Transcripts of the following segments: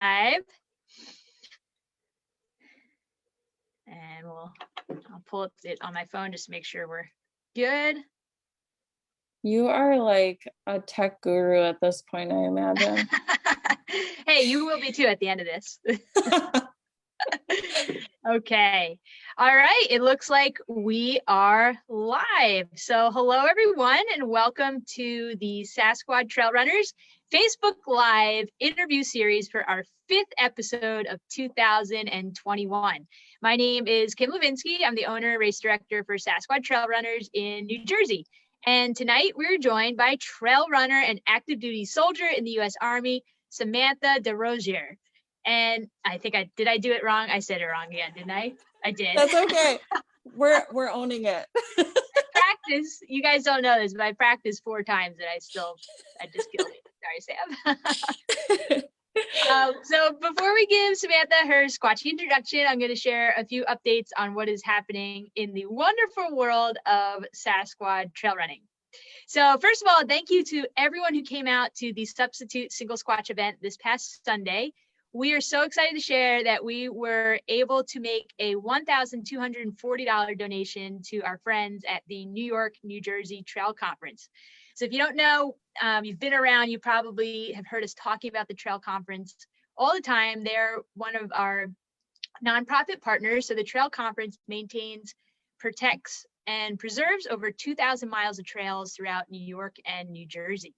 And I'll pull up it on my phone just to make sure we're good. You are like a tech guru at this point, I imagine. Hey, you will be too at the end of this. Okay. All right. It looks like we are live. So hello, everyone, and welcome to the Sassquad Trail Runners Facebook Live interview series for our 5th episode of 2021. My name is Kim Levinsky. I'm the owner and race director for Sassquad Trail Runners in New Jersey. And tonight we're joined by trail runner and active duty soldier in the U.S. Army, Samantha Rosier. And I think did I do it wrong? I said it wrong again, didn't I? I did. That's okay. We're owning it. I practice. You guys don't know this, but I practiced 4 times and I just killed it. Sorry, Sam. So before we give Samantha her squatchy introduction, I'm going to share a few updates on what is happening in the wonderful world of Sassquad trail running. So first of all, thank you to everyone who came out to the Substitute Single Squatch event this past Sunday. We are so excited to share that we were able to make a $1,240 donation to our friends at the New York, New Jersey Trail Conference. So if you don't know, you've been around, you probably have heard us talking about the Trail Conference all the time. They're one of our nonprofit partners. So the Trail Conference maintains, protects, and preserves over 2,000 miles of trails throughout New York and New Jersey.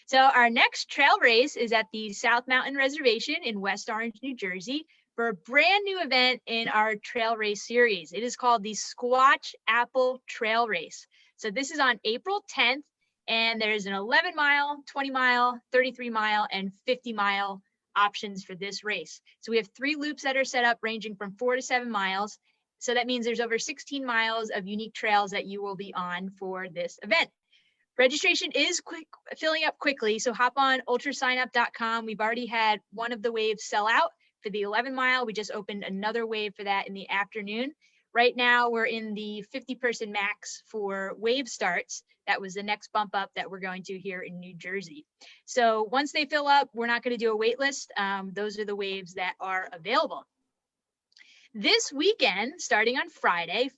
So our next trail race is at the South Mountain Reservation in West Orange, New Jersey, for a brand new event in our trail race series. It is called the Squatch Apple Trail Race. So this is on April 10th, and there's an 11-mile, 20-mile, 33-mile, and 50-mile options for this race. So we have 3 loops that are set up ranging from 4 to 7 miles. So that means there's over 16 miles of unique trails that you will be on for this event. Registration is filling up quickly, so hop on ultrasignup.com. We've already had one of the waves sell out for the 11-mile. We just opened another wave for that in the afternoon. Right now, we're in the 50-person max for wave starts. That was the next bump up that we're going to here in New Jersey. So once they fill up, we're not going to do a wait list. Those are the waves that are available. This weekend, starting on Friday,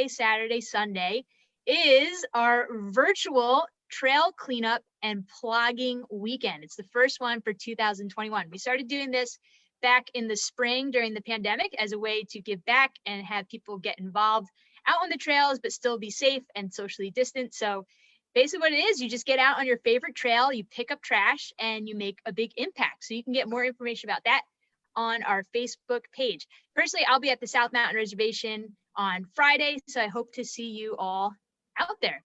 Saturday, Sunday, is our virtual trail cleanup and plogging weekend. It's the first one for 2021. We started doing this back in the spring during the pandemic as a way to give back and have people get involved out on the trails, but still be safe and socially distant. So basically what it is, you just get out on your favorite trail, you pick up trash, and you make a big impact. So you can get more information about that on our Facebook page. Personally, I'll be at the South Mountain Reservation on Friday, so I hope to see you all out there.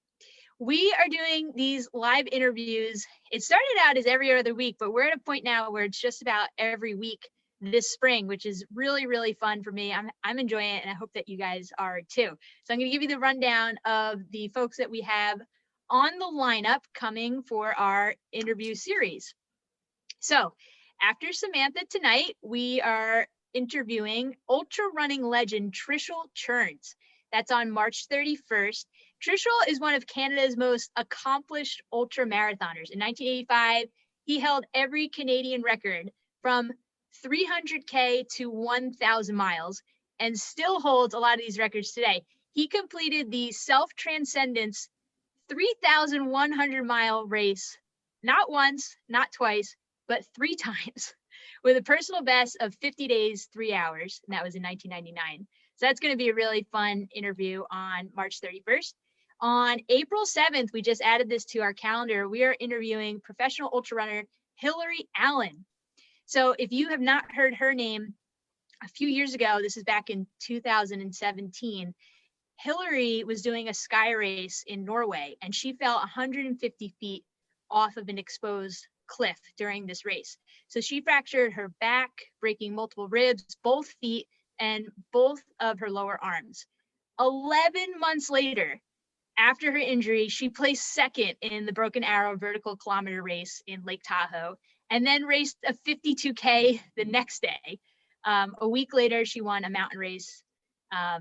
We are doing these live interviews. It started out as every other week, but we're at a point now where it's just about every week this spring, which is really, really fun for me. I'm enjoying it, and I hope that you guys are too. So I'm going to give you the rundown of the folks that we have on the lineup coming for our interview series. So after Samantha tonight, we are interviewing ultra running legend Trishul Churns. That's on March 31st. Trishul is one of Canada's most accomplished ultra marathoners. In 1985, he held every Canadian record from 300K to 1,000 miles and still holds a lot of these records today. He completed the self-transcendence 3,100-mile race, not once, not twice, but 3 times, with a personal best of 50 days, 3 hours, and that was in 1999. So that's going to be a really fun interview on March 31st. On April 7th, we just added this to our calendar. We are interviewing professional ultra runner Hillary Allen. So if you have not heard her name, a few years ago, this is back in 2017, Hillary was doing a sky race in Norway, and she fell 150 feet off of an exposed cliff during this race. So she fractured her back, breaking multiple ribs, both feet, and both of her lower arms. 11 months later, after her injury, she placed 2nd in the Broken Arrow vertical kilometer race in Lake Tahoe, and then raced a 52K the next day. A week later, she won a mountain race.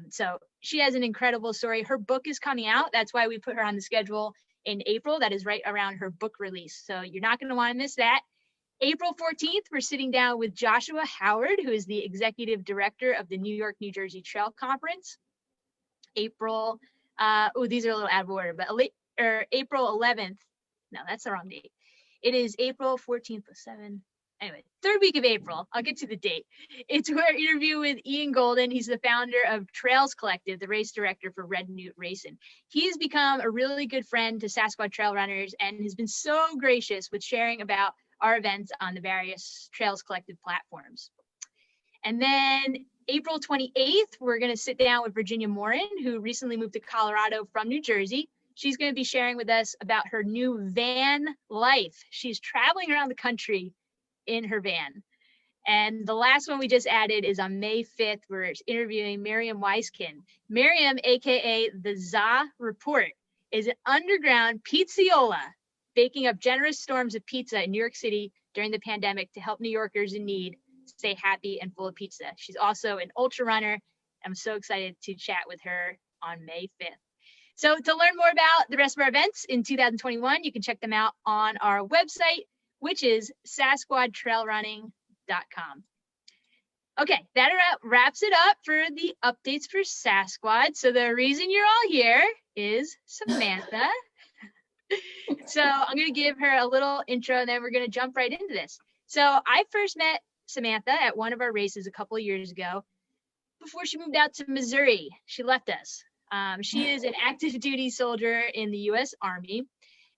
So she has an incredible story. Her book is coming out. That's why we put her on the schedule in April. That is right around her book release. So you're not going to want to miss that. April 14th, we're sitting down with Joshua Howard, who is the executive director of the New York, New Jersey Trail Conference. April, these are a little out of order, but April 11th, no, that's the wrong date. It is April 14th plus 7. Anyway, third week of April. I'll get to the date. It's our interview with Ian Golden. He's the founder of Trails Collective, the race director for Red Newt Racing. He's become a really good friend to Sassquad trail runners and has been so gracious with sharing about our events on the various Trails Collective platforms. And then April 28th, we're going to sit down with Virginia Morin, who recently moved to Colorado from New Jersey. She's going to be sharing with us about her new van life. She's traveling around the country in her van. And the last one we just added is on May 5th. We're interviewing Miriam Weiskin. Miriam, AKA the ZA Report, is an underground pizzaiola baking up generous storms of pizza in New York City during the pandemic to help New Yorkers in need stay happy and full of pizza. She's also an ultra runner. I'm so excited to chat with her on May 5th. So to learn more about the rest of our events in 2021, you can check them out on our website, which is sassquadtrailrunning.com. Okay, that wraps it up for the updates for Sassquad. So the reason you're all here is Samantha. So I'm going to give her a little intro and then we're going to jump right into this. So I first met Samantha at one of our races a couple of years ago before she moved out to Missouri. She left us. She is an active duty soldier in the U.S. Army,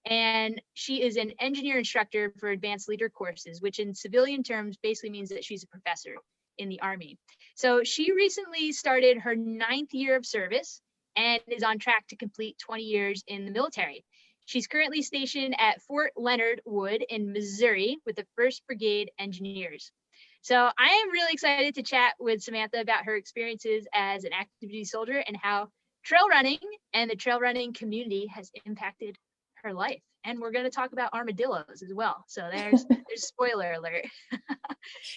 and she is an engineer instructor for advanced leader courses, which in civilian terms basically means that she's a professor in the Army. So she recently started her 9th year of service and is on track to complete 20 years in the military. She's currently stationed at Fort Leonard Wood in Missouri with the 1st Brigade Engineers. So I am really excited to chat with Samantha about her experiences as an active duty soldier and how trail running and the trail running community has impacted her life. And we're going to talk about armadillos as well. So there's spoiler alert.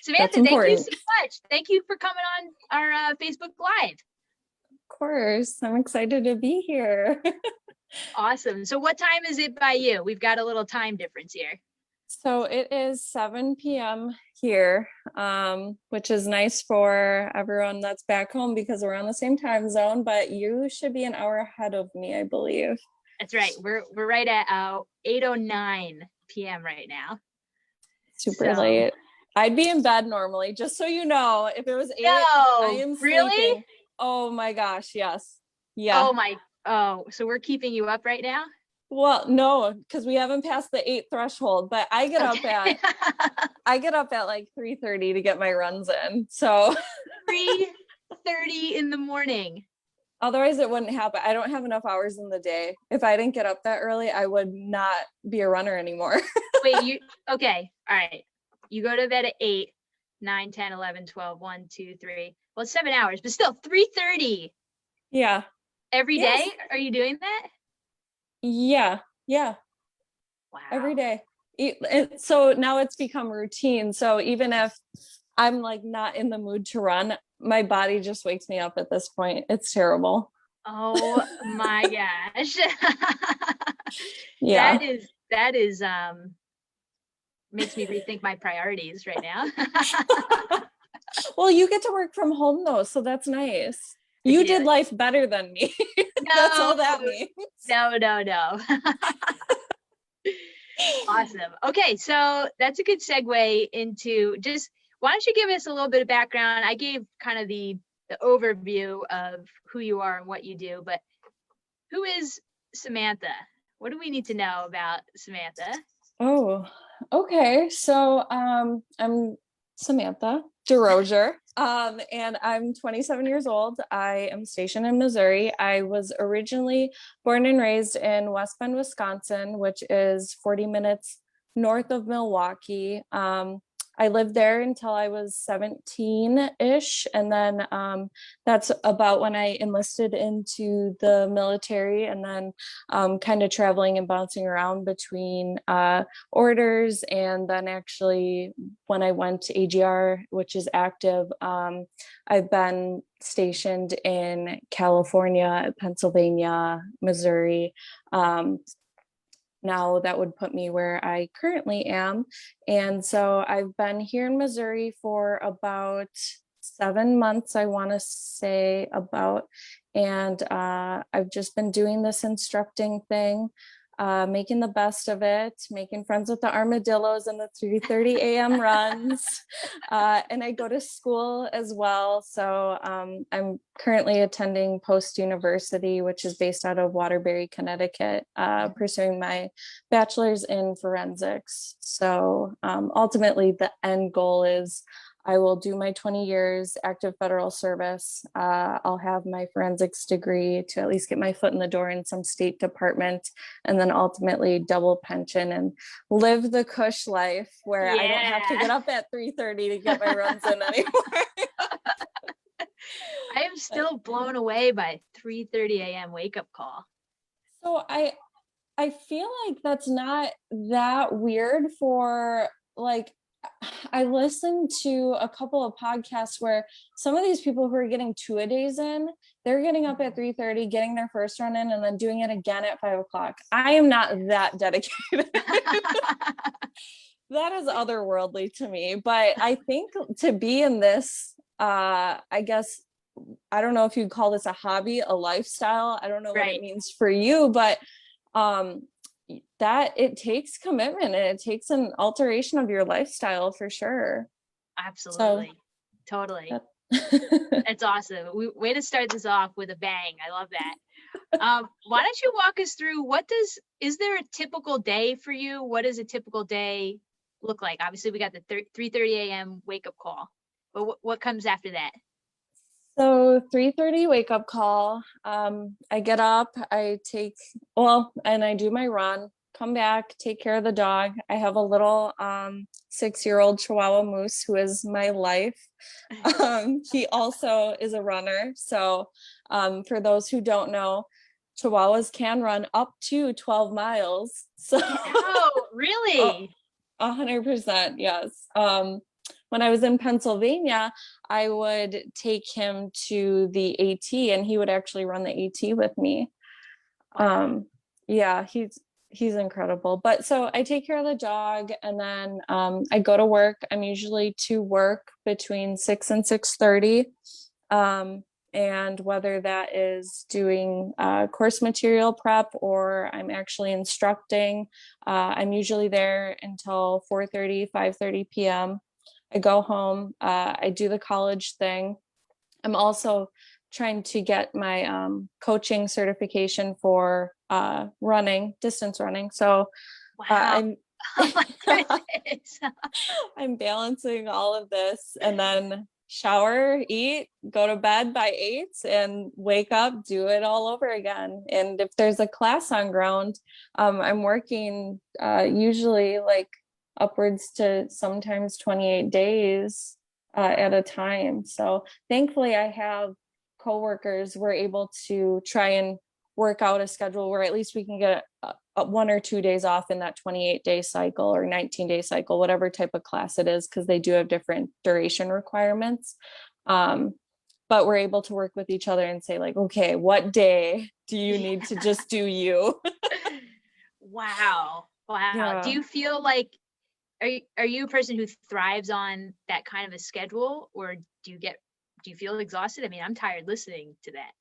Samantha, thank you so much. Thank you for coming on our Facebook Live. Of course, I'm excited to be here. Awesome. So what time is it by you? We've got a little time difference here. So it is 7 p.m. here, which is nice for everyone that's back home because we're on the same time zone, but you should be an hour ahead of me, I believe. That's right. We're right at 8:09 p.m. right now. Super late. I'd be in bed normally, just so you know. If it was 8, I am really? sleeping. Oh my gosh, yes. Yeah. So we're keeping you up right now? Well, no, because we haven't passed the 8 threshold, but I get up at like 3:30 to get my runs in. So 3:30 in the morning. Otherwise it wouldn't happen. I don't have enough hours in the day. If I didn't get up that early, I would not be a runner anymore. Wait, okay. All right. You go to bed at 8, 9, 10, 11, 12, 1, 2, 3. Well, it's 7 hours, but still 3:30. Yeah. Every day? Are you doing that? Yeah. Wow. Every day. So now it's become routine. So even if I'm like not in the mood to run, my body just wakes me up at this point. It's terrible. Oh my gosh. Yeah. That is makes me rethink my priorities right now. Well, you get to work from home though, so that's nice. You did life better than me. No, that's all that means. No. Awesome. Okay, so that's a good segue into just, why don't you give us a little bit of background? I gave kind of the overview of who you are and what you do, but who is Samantha? What do we need to know about Samantha? Oh, okay. So I'm Samantha Rosier, and I'm 27 years old. I am stationed in Missouri. I was originally born and raised in West Bend, Wisconsin, which is 40 minutes north of Milwaukee. I lived there until I was 17-ish, and then that's about when I enlisted into the military, and then kind of traveling and bouncing around between orders, and then actually when I went to AGR, which is active, I've been stationed in California, Pennsylvania, Missouri, now that would put me where I currently am. And so I've been here in Missouri for about 7 months, I want to say about, and I've just been doing this instructing thing, making the best of it, making friends with the armadillos and the 3:30 a.m. runs. And I go to school as well. So I'm currently attending post-university, which is based out of Waterbury, Connecticut, pursuing my bachelor's in forensics. So ultimately, the end goal is I will do my 20 years active federal service. I'll have my forensics degree to at least get my foot in the door in some state department, and then ultimately double pension and live the cush life where I don't have to get up at 3:30 to get my runs in anymore. I am still blown away by 3:30 a.m. wake up call. So I feel like that's not that weird for like, I listened to a couple of podcasts where some of these people who are getting 2-a-days in, they're getting up at 3:30, getting their first run in, and then doing it again at 5 o'clock. I am not that dedicated. That is otherworldly to me. But I think to be in this, I guess, I don't know if you'd call this a hobby, a lifestyle. I don't know what it means for you, but that it takes commitment and it takes an alteration of your lifestyle for sure. Absolutely. So, totally. It's awesome. Way to start this off with a bang. I love that. Why don't you walk us through is there a typical day for you? What does a typical day look like? Obviously we got the 3:30 a.m. wake up call, but what comes after that? So 3:30 wake up call. I get up, and I do my run, come back, take care of the dog. I have a little 6-year-old Chihuahua Moose who is my life. He also is a runner. So for those who don't know, Chihuahuas can run up to 12 miles. So oh, really? 100%, yes. When I was in Pennsylvania, I would take him to the AT and he would actually run the AT with me. Wow. Yeah, he's incredible. But so I take care of the dog and then I go to work. I'm usually to work between 6 and 6:30. And whether that is doing course material prep or I'm actually instructing, I'm usually there until 4:30, 5:30 p.m. I go home, I do the college thing. I'm also trying to get my coaching certification for distance running. So wow. Oh my goodness. I'm balancing all of this and then shower, eat, go to bed by 8 and wake up, do it all over again. And if there's a class on ground, I'm working usually like upwards to sometimes 28 days at a time. So thankfully I have coworkers. We're able to try and work out a schedule where at least we can get 1 or 2 days off in that 28-day cycle or 19-day cycle, whatever type of class it is, because they do have different duration requirements. But we're able to work with each other and say like, okay, what day do you need to just do you? Wow. Yeah. Do you feel like, are you a person who thrives on that kind of a schedule, or do you feel exhausted? I mean, I'm tired listening to that.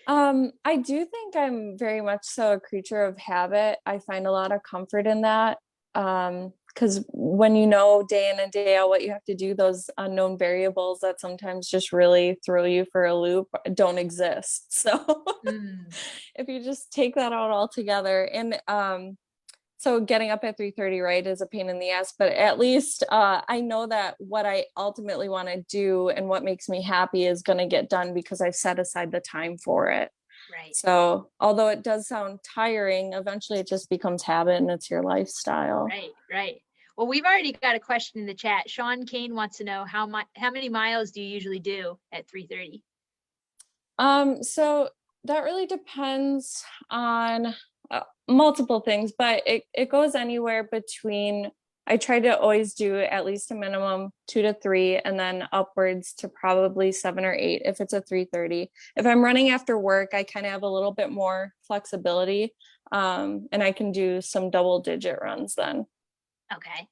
I do think I'm very much so a creature of habit. I find a lot of comfort in that. Because when you know day in and day out what you have to do, those unknown variables that sometimes just really throw you for a loop don't exist. So if you just take that out altogether, and so getting up at 3:30, right, is a pain in the ass, but at least I know that what I ultimately want to do and what makes me happy is going to get done because I've set aside the time for it. Right. So although it does sound tiring, eventually it just becomes habit and it's your lifestyle. Right. Well, we've already got a question in the chat. Sean Kane wants to know how many miles do you usually do at 3:30? So that really depends on multiple things, but it goes anywhere between, I try to always do at least a minimum 2 to 3 and then upwards to probably 7 or 8 if it's a 3:30. If I'm running after work, I kind of have a little bit more flexibility. And I can do some double digit runs then. Okay.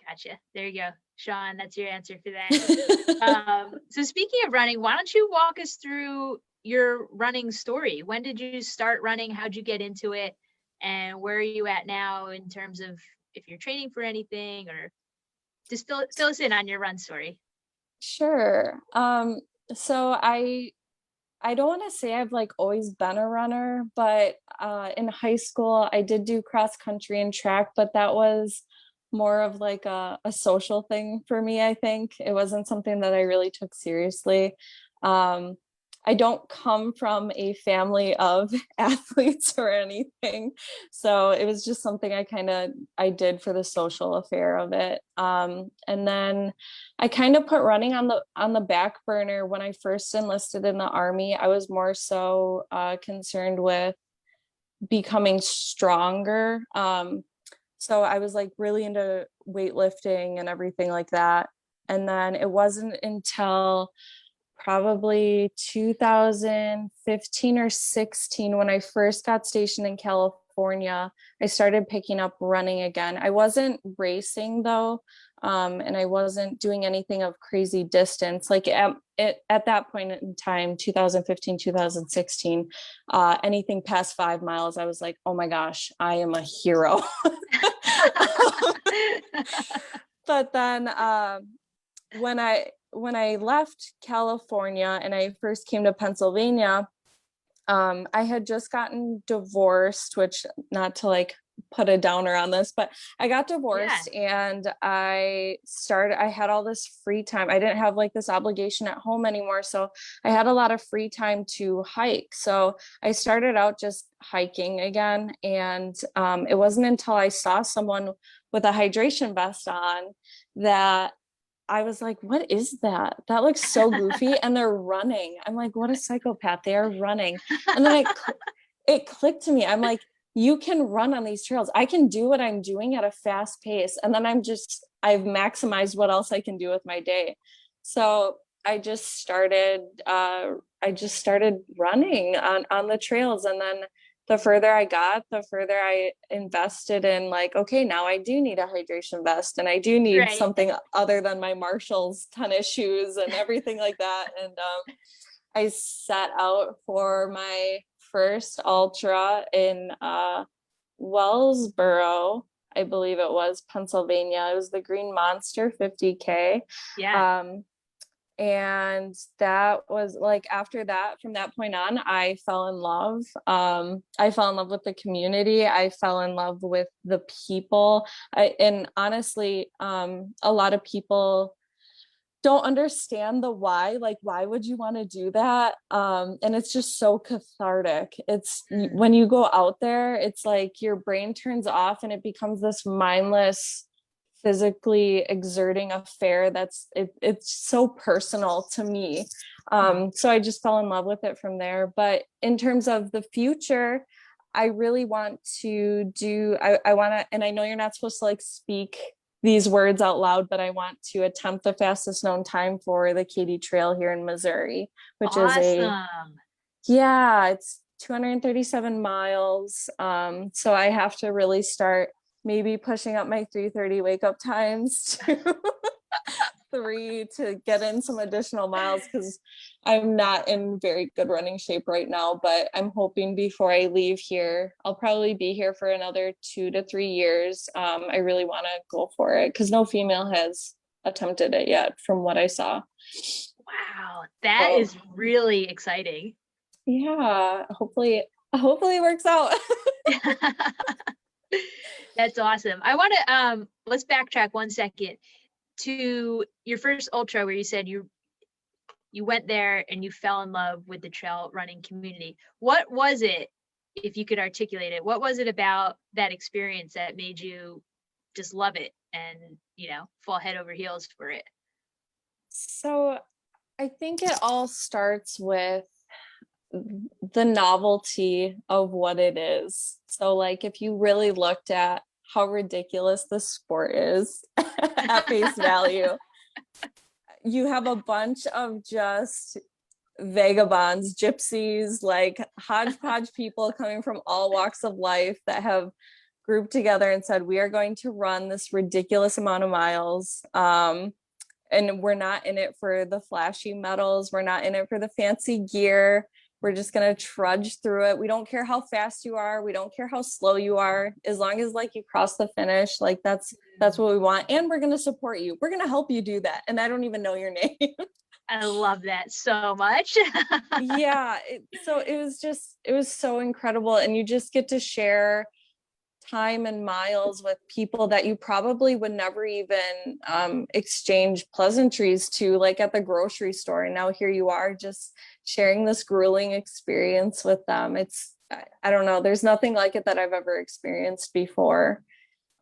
Gotcha. There you go. Sean, that's your answer for that. So speaking of running, why don't you walk us through your running story? When did you start running? How'd you get into it? And where are you at now in terms of if you're training for anything, or just fill us in on your run story? Sure. So I don't want to say I've like always been a runner, but in high school I did do cross country and track, but that was more of like a social thing for me, I think. It wasn't something that I really took seriously. Um, I don't come from a family of athletes or anything. So it was just something I did for the social affair of it. And then I kind of put running on the back burner when I first enlisted in the Army. I was more so concerned with becoming stronger. So I was like really into weightlifting and everything like that. And then it wasn't until probably 2015 or 16 when I first got stationed in California, I started picking up running again. I wasn't racing though, and I wasn't doing anything of crazy distance. Like at that point in time, 2015, 2016, anything past 5 miles, I was like, oh my gosh, I am a hero. But then when I left California and I first came to Pennsylvania, I had just gotten divorced, which not to like put a downer on this, but I got divorced and I had all this free time. I didn't have like this obligation at home anymore. So I had a lot of free time to hike. So I started out just hiking again. And it wasn't until I saw someone with a hydration vest on that I was like, what is that? That looks so goofy. And they're running. I'm like, what a psychopath. They are running. And then it clicked to me. I'm like, you can run on these trails. I can do what I'm doing at a fast pace. And then I've maximized what else I can do with my day. So I just started running on the trails. And then the further I got, the further I invested in like, okay, now I do need a hydration vest and I do need something other than my Marshall's tennis shoes and everything like that. And I set out for my first ultra in Wellsboro, I believe it was, Pennsylvania. It was the Green Monster 50K. Yeah. And that was like after that, from that point on, I fell in love. I fell in love with the community. I fell in love with the people. And honestly, a lot of people don't understand the why. Like, why would you want to do that? And it's just so cathartic. It's when you go out there, it's like your brain turns off and it becomes this mindless, physically exerting affair it's so personal to me. So I just fell in love with it from there. But in terms of the future, I really want to do I want to, and I know you're not supposed to like speak these words out loud, but I want to attempt the fastest known time for the Katy Trail here in Missouri, which is it's 237 miles. So I have to really start maybe pushing up my 3:30 wake up times to 3 to get in some additional miles because I'm not in very good running shape right now, but I'm hoping before I leave here, I'll probably be here for another 2 to 3 years. I really want to go for it because no female has attempted it yet from what I saw. Wow, that is really exciting. Yeah, hopefully it works out. That's awesome. I want to let's backtrack 1 second to your first ultra where you said you went there and you fell in love with the trail running community. What was it, if you could articulate it, what was it about that experience that made you just love it and, fall head over heels for it? So I think it all starts with the novelty of what it is. So like if you really looked at how ridiculous the sport is at face value, you have a bunch of just vagabonds, gypsies, like hodgepodge people coming from all walks of life that have grouped together and said, we are going to run this ridiculous amount of miles. And we're not in it for the flashy medals. We're not in it for the fancy gear. We're just going to trudge through it. We don't care how fast you are. We don't care how slow you are. As long as like you cross the finish, like that's what we want. And we're going to support you. We're going to help you do that. And I don't even know your name. I love that so much. Yeah. So it was so incredible. And you just get to share time and miles with people that you probably would never even exchange pleasantries to, like at the grocery store. And now here you are just sharing this grueling experience with them. I don't know, there's nothing like it that I've ever experienced before.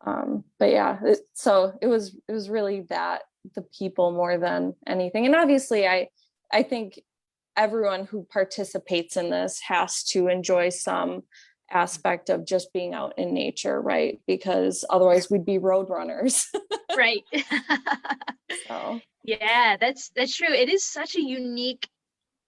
But yeah, so it was really that, the people more than anything. And obviously I think everyone who participates in this has to enjoy some aspect of just being out in nature, right? Because otherwise we'd be road runners. Right. So yeah, that's true. It is such a unique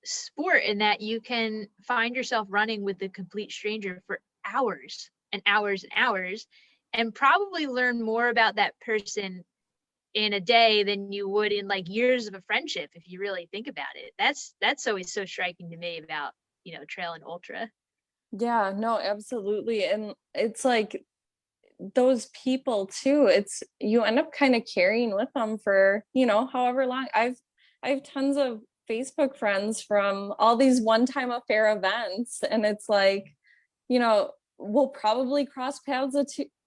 sport in that you can find yourself running with a complete stranger for hours and hours and hours, and probably learn more about that person in a day than you would in like years of a friendship, if you really think about it. That's always so striking to me about, trail and ultra. yeah, no, absolutely. And it's like those people too, you end up kind of carrying with them for, however long. I have tons of Facebook friends from all these one-time affair events, and it's like, we'll probably cross paths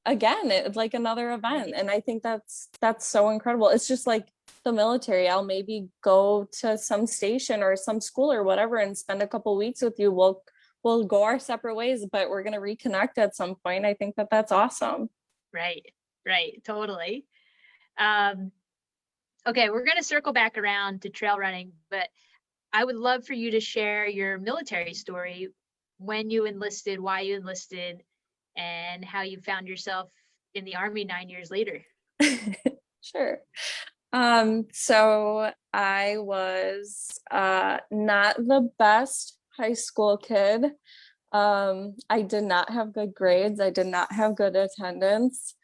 again at like another event. And I think that's so incredible. It's just like the military. I'll maybe go to some station or some school or whatever and spend a couple weeks with you. We'll go our separate ways, but we're going to reconnect at some point. I think that's awesome. Right, totally. Okay, we're going to circle back around to trail running, but I would love for you to share your military story, when you enlisted, why you enlisted, and how you found yourself in the Army 9 years later. Sure. So I was not the best high school kid. I did not have good grades. I did not have good attendance.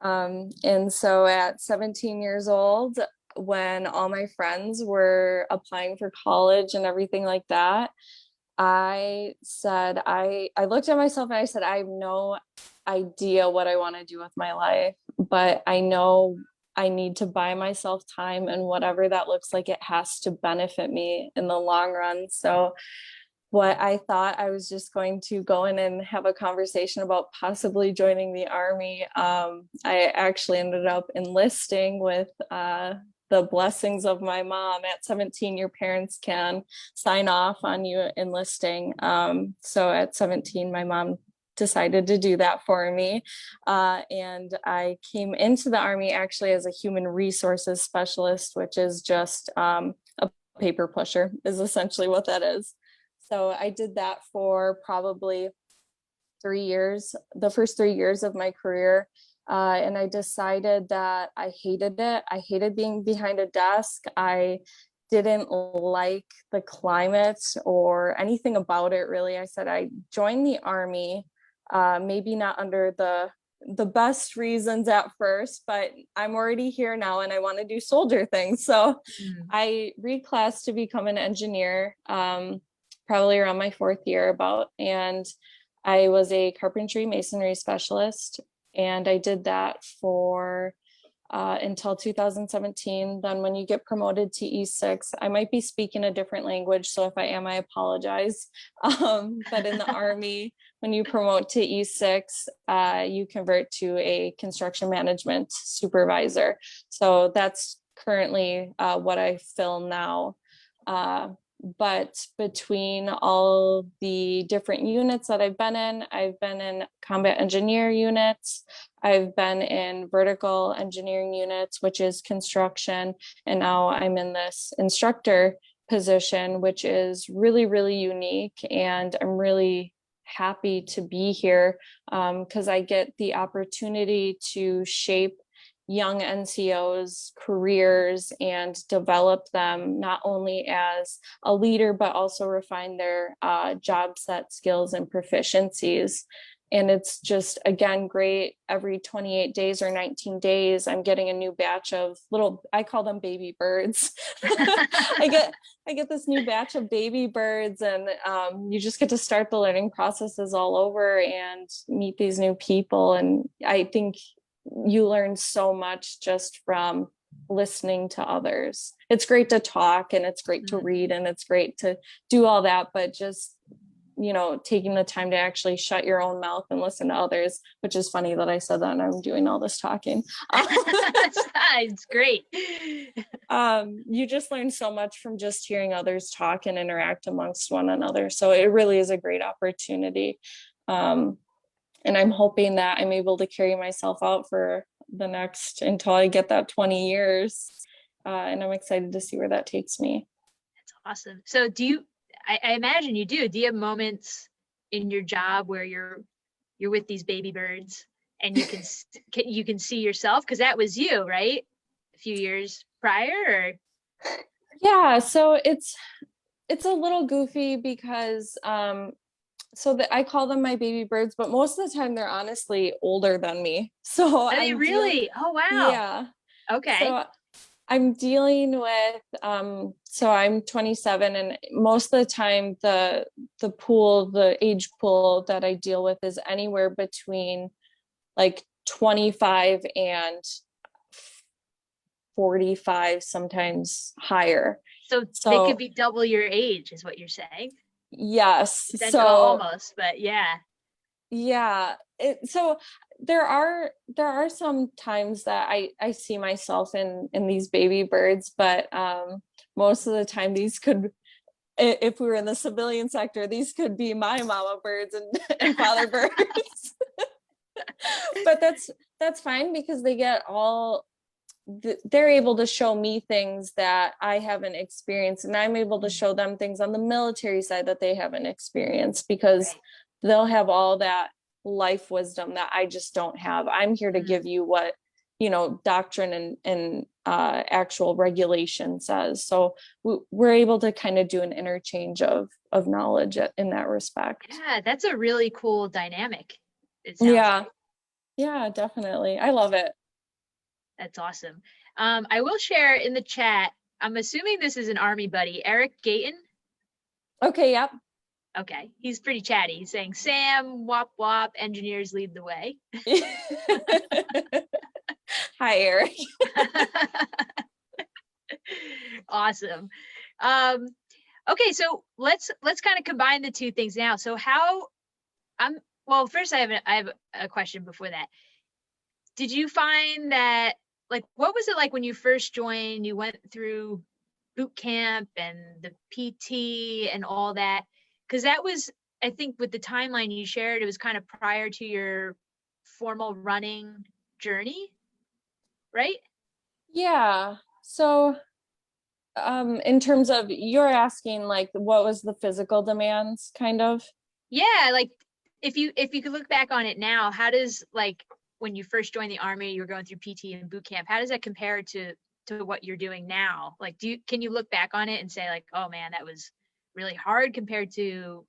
And so at 17 years old, when all my friends were applying for college and everything like that, I said, I looked at myself and I said, I have no idea what I want to do with my life, but I know I need to buy myself time, and whatever that looks like, it has to benefit me in the long run. So what I thought I was just going to go in and have a conversation about possibly joining the Army. I actually ended up enlisting with the blessings of my mom. At 17, your parents can sign off on you enlisting. So at 17, my mom decided to do that for me. And I came into the Army actually as a human resources specialist, which is just a paper pusher, is essentially what that is. So I did that for probably 3 years, the first 3 years of my career. And I decided that I hated it. I hated being behind a desk. I didn't like the climate or anything about it, really. I said I joined the Army, maybe not under the best reasons at first, but I'm already here now and I want to do soldier things. So I reclassed to become an engineer, probably around my 4th year about, and I was a carpentry masonry specialist, and I did that for until 2017. Then when you get promoted to E6, I might be speaking a different language, so if I am, I apologize. But in the Army, when you promote to E6, you convert to a construction management supervisor. So that's currently what I fill now. But between all the different units that I've been in combat engineer units, I've been in vertical engineering units, which is construction, and now I'm in this instructor position, which is really, really unique. And I'm really happy to be here because I get the opportunity to shape young NCOs careers and develop them not only as a leader, but also refine their job set skills and proficiencies. And it's just, again, great. Every 28 days or 19 days, I'm getting a new batch of I call them baby birds. I get this new batch of baby birds, and you just get to start the learning processes all over and meet these new people. And I think you learn so much just from listening to others. It's great to talk, and it's great to read, and it's great to do all that, but just taking the time to actually shut your own mouth and listen to others, which is funny that I said that and I'm doing all this talking. It's great. You just learn so much from just hearing others talk and interact amongst one another. So it really is a great opportunity. And I'm hoping that I'm able to carry myself out for the next, until I get that 20 years. And I'm excited to see where that takes me. That's awesome. So I imagine you do. Do you have moments in your job where you're with these baby birds and you can see yourself? Because that was you, right? A few years prior, or? Yeah. So it's a little goofy because so that I call them my baby birds, but most of the time they're honestly older than me. So Are they really? Oh wow. Yeah. Okay. So I'm dealing with so I'm 27, and most of the time the age pool that I deal with is anywhere between like 25 and 45, sometimes higher. So they could be double your age, is what you're saying? Yes. So almost, but yeah. Yeah. So there are some times that I see myself in these baby birds, but most of the time these could, if we were in the civilian sector, these could be my mama birds and father birds. But that's fine, because they're able to show me things that I haven't experienced, and I'm able to show them things on the military side that they haven't experienced, because they'll have all that life wisdom that I just don't have. I'm here to give you what doctrine and actual regulation says. So we're able to kind of do an interchange of knowledge in that respect. Yeah, that's a really cool dynamic. It sounds like. Yeah, definitely. I love it. That's awesome. I will share in the chat. I'm assuming this is an Army buddy, Eric Gayton. Okay, yep. Okay, he's pretty chatty. He's saying, Sam, wop wop, engineers lead the way. Hi, Eric. Awesome. Okay, so let's kind of combine the two things now. So first I have a question before that. Did you find that, like, what was it like when you first joined? You went through boot camp and the PT and all that, because that was, I think, with the timeline you shared, it was kind of prior to your formal running journey, right? Yeah. So in terms of, you're asking like what was the physical demands, kind of? Yeah, like if you could look back on it now, how does, like, when you first joined the Army, you were going through PT and boot camp, how does that compare to what you're doing now? Like, can you look back on it and say, like, oh man, that was really hard compared to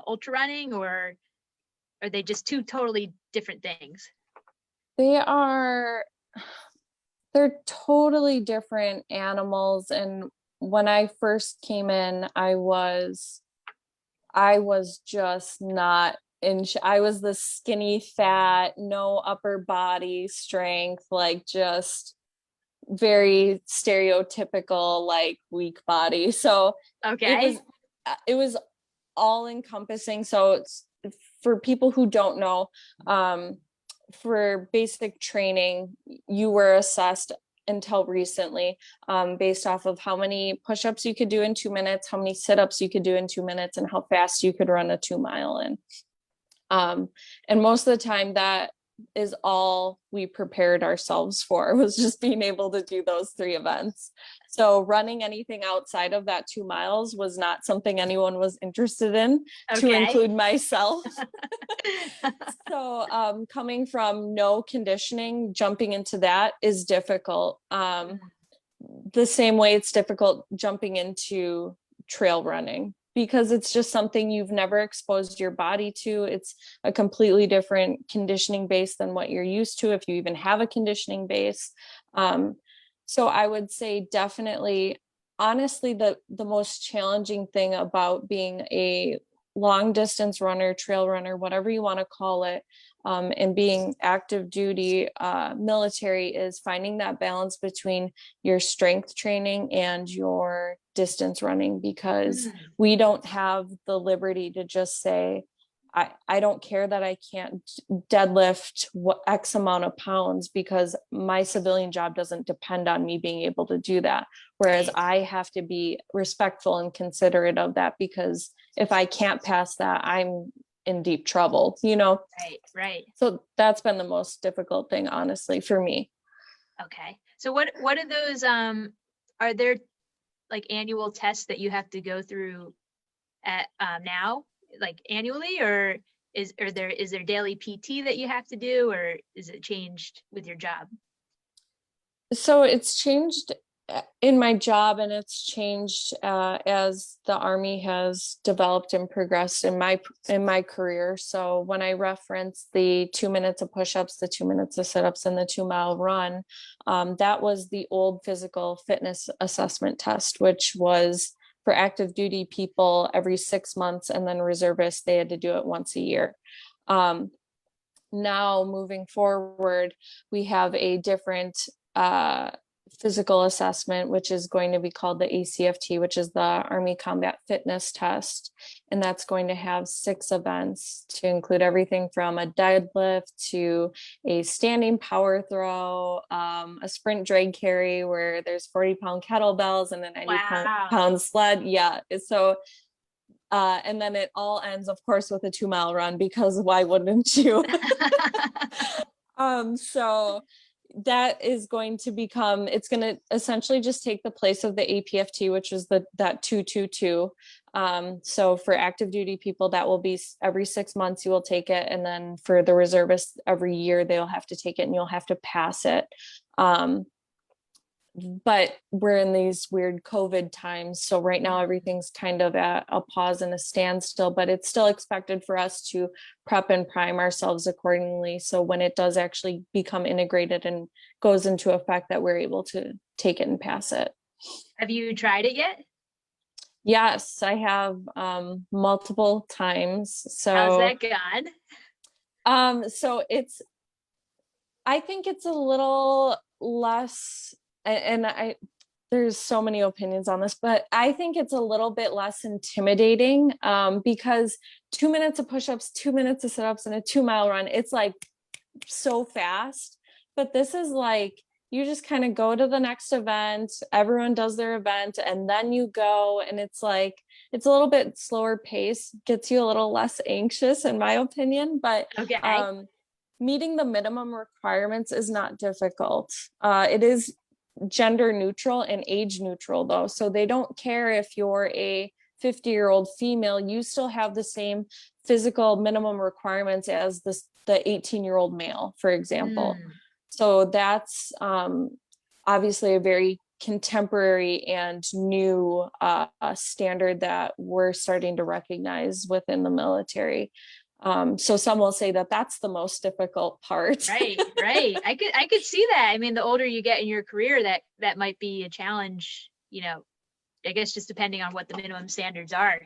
ultra running, or are they just two totally different things? They're totally different animals. And when I first came in, I was just not I was the skinny fat, no upper body strength, like just very stereotypical, like weak body. So okay, it was all encompassing. So for people who don't know, for basic training, you were assessed until recently based off of how many push-ups you could do in 2 minutes, how many sit-ups you could do in 2 minutes, and how fast you could run a 2 mile in. And most of the time that is all we prepared ourselves for, was just being able to do those 3 events. So running anything outside of that 2 miles was not something anyone was interested in, to Okay. include myself. So coming from no conditioning, jumping into that is difficult. The same way it's difficult jumping into trail running, because it's just something you've never exposed your body to. It's a completely different conditioning base than what you're used to, if you even have a conditioning base. So I would say definitely, honestly, the most challenging thing about being a long distance runner, trail runner, whatever you want to call it, and being active duty military, is finding that balance between your strength training and your distance running, because we don't have the liberty to just say, I don't care that I can't deadlift X amount of pounds, because my civilian job doesn't depend on me being able to do that. Whereas I have to be respectful and considerate of that, because if I can't pass that, I'm in deep trouble, you know? Right. So that's been the most difficult thing, honestly, for me. Okay. So what are those, are there like annual tests that you have to go through at now, like annually, or is there daily PT that you have to do, or is it changed with your job? So it's changed in my job, and it's changed as the Army has developed and progressed in my career. So when I reference the 2 minutes of push-ups, the 2 minutes of sit-ups, and the 2 mile run, that was the old physical fitness assessment test, which was for active duty people every 6 months, and then reservists, they had to do it once a year. Now moving forward, we have a different physical assessment, which is going to be called the ACFT, which is the Army Combat Fitness Test. And that's going to have 6 events, to include everything from a deadlift to a standing power throw, a sprint drag carry where there's 40-pound kettlebells and a 90-pound sled. Yeah. So and then it all ends, of course, with a 2 mile run, because why wouldn't you? So that is going to become, it's going to essentially just take the place of the APFT, which is that 222. So for active duty people, that will be every 6 months you will take it. And then for the reservists, every year they'll have to take it, and you'll have to pass it. But we're in these weird COVID times. So right now everything's kind of at a pause and a standstill, but it's still expected for us to prep and prime ourselves accordingly. So when it does actually become integrated and goes into effect, that we're able to take it and pass it. Have you tried it yet? Yes, I have multiple times. So how's that gone? So I think it's a little less, and there's so many opinions on this, but I think it's a little bit less intimidating, because 2 minutes of push-ups, 2 minutes of sit-ups, and a 2 mile run, it's like so fast. But this is like, you just kind of go to the next event, everyone does their event, and then you go, and it's like, it's a little bit slower pace, gets you a little less anxious, in my opinion. But meeting the minimum requirements is not difficult. It is gender neutral and age neutral, though. So they don't care if you're a 50-year-old female, you still have the same physical minimum requirements as the 18-year-old male, for example. So that's obviously a very contemporary and new standard that we're starting to recognize within the military. So some will say that that's the most difficult part. Right. I could see that. I mean, the older you get in your career, that might be a challenge, I guess just depending on what the minimum standards are.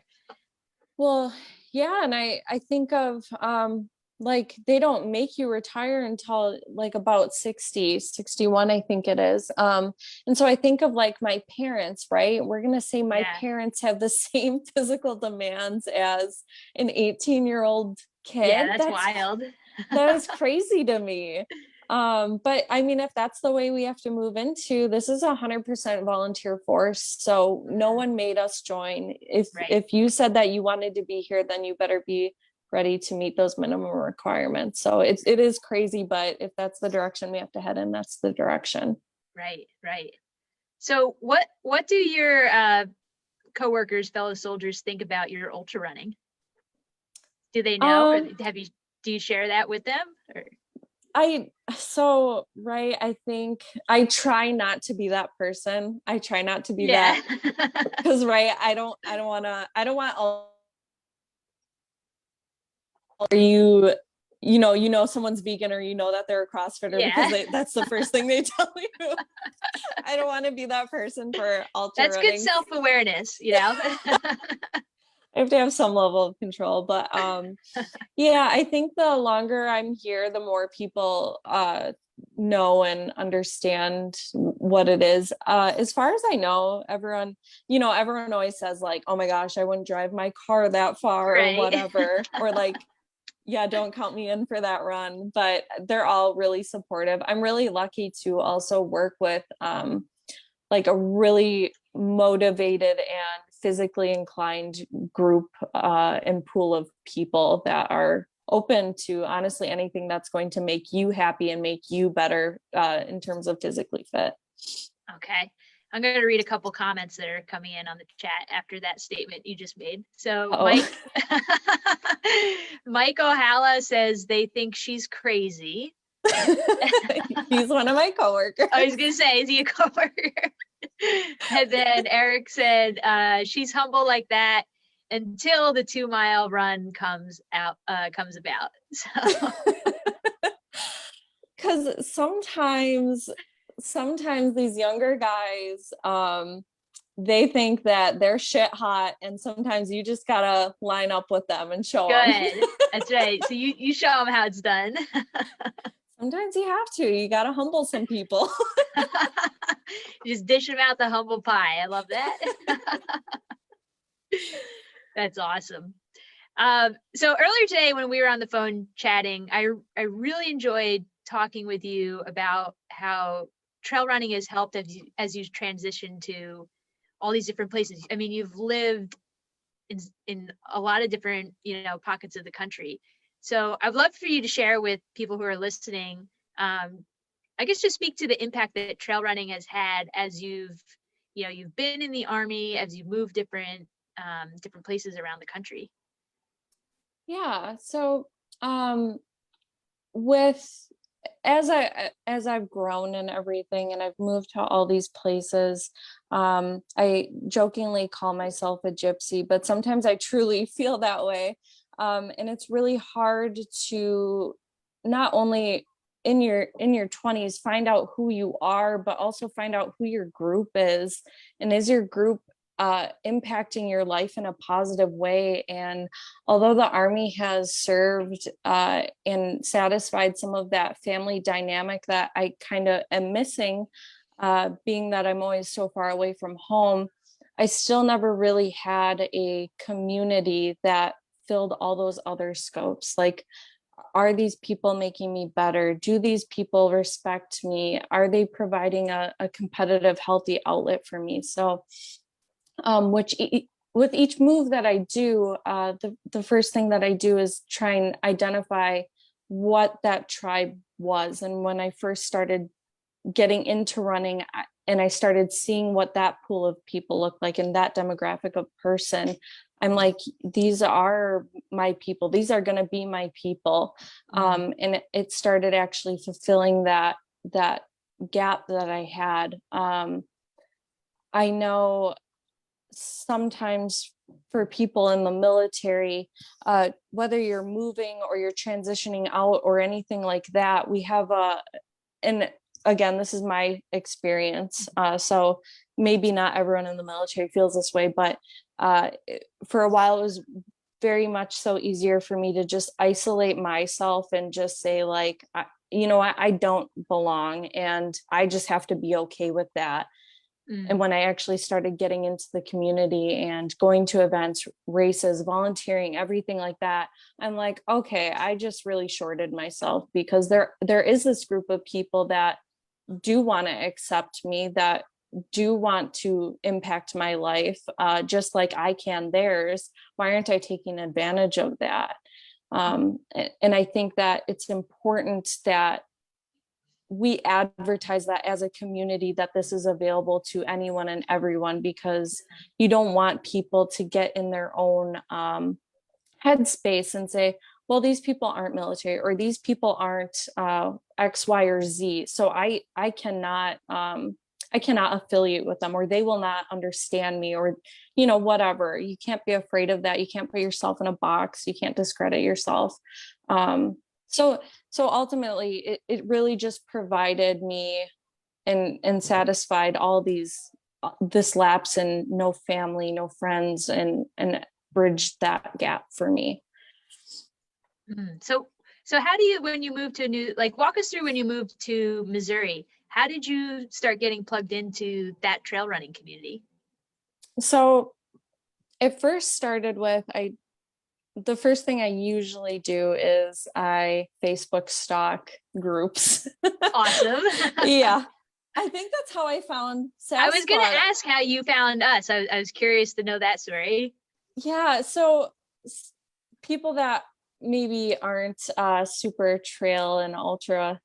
Well, yeah. And I think of like, they don't make you retire until like about 60, 61, I think it is. And so I think of like my parents, right? We're going to say my parents have the same physical demands as an 18-year-old kid. Yeah, that's wild. That is crazy to me. But I mean, if that's the way we have to move into, this is 100% volunteer force. So no one made us join. If you said that you wanted to be here, then you better be ready to meet those minimum requirements. So it is crazy, but if that's the direction we have to head in, that's the direction. Right. So what do your coworkers, fellow soldiers think about your ultra running? Do they know, or Um, do you share that with them? Or right, I think I try not to be that person. I try not to be yeah. that, because right, I don't want all someone's vegan, or that they're a CrossFitter, because Yeah. that's the first thing they tell you. I don't want to be that person for ultra That's good running. self-awareness, you know. I have to have some level of control, but yeah, I think the longer I'm here, the more people know and understand what it is. As far as I know, everyone always says like, "Oh my gosh, I wouldn't drive my car that far," or Right. whatever, or like, "Yeah, don't count me in for that run." But they're all really supportive. I'm really lucky to also work with like a really motivated and physically inclined group and pool of people that are open to honestly anything that's going to make you happy and make you better in terms of physically fit. Okay. I'm going to read a couple comments that are coming in on the chat after that statement you just made. So Oh. Mike Ohala says they think she's crazy. He's one of my coworkers. I was going to say, is he a coworker? And then Eric said, she's humble like that until the 2-mile run comes about. So Because sometimes these younger guys they think that they're shit hot, and sometimes you just gotta line up with them and show them. good. That's right. So you show them how it's done. Sometimes you have to. You gotta humble some people. Just dish them out the humble pie. I love that. That's awesome. So earlier today when we were on the phone chatting, I really enjoyed talking with you about how trail running has helped as you transition to all these different places. I mean, you've lived in a lot of different, pockets of the country. So I'd love for you to share with people who are listening, I guess just speak to the impact that trail running has had as you've been in the Army, as you move different places around the country. Yeah. So with as I've grown and everything, and I've moved to all these places, I jokingly call myself a gypsy, but sometimes I truly feel that way. And it's really hard to not only in your 20s find out who you are, but also find out who your group is, and is your group impacting your life in a positive way. And although the Army has served and satisfied some of that family dynamic that I kind of am missing, being that I'm always so far away from home, I still never really had a community that filled all those other scopes. Like, are these people making me better? Do these people respect me? Are they providing a competitive, healthy outlet for me? So with each move that I do, the first thing that I do is try and identify what that tribe was. And when I first started getting into running, and I started seeing what that pool of people looked like and that demographic of person, I'm like, these are my people. These are going to be my people. And it started actually fulfilling that gap that I had. I know sometimes for people in the military, whether you're moving or you're transitioning out or anything like that, we have and again, this is my experience. So maybe not everyone in the military feels this way, but for a while it was very much so easier for me to just isolate myself and just say like, I don't belong, and I just have to be okay with that. And when I actually started getting into the community and going to events, races, volunteering, everything like that, I'm like, okay, I just really shorted myself, because there is this group of people that do want to accept me, that do want to impact my life, just like I can theirs. Why aren't I taking advantage of that? And I think that it's important that we advertise that as a community, that this is available to anyone and everyone, because you don't want people to get in their own headspace and say, well, these people aren't military, or these people aren't X, Y, or Z. So I cannot affiliate with them, or they will not understand me, or, whatever. You can't be afraid of that. You can't put yourself in a box. You can't discredit yourself. So ultimately it really just provided me and satisfied all this lapse and no family, no friends, and bridged that gap for me. So how do you, when you moved to walk us through when you moved to Missouri, how did you start getting plugged into that trail running community? So it first started with, the first thing I usually do is I Facebook stalk groups. Awesome. Yeah. I think that's how I found Sassquad. I was going to ask how you found us. I was curious to know that story. Yeah. So people that maybe aren't super trail and ultra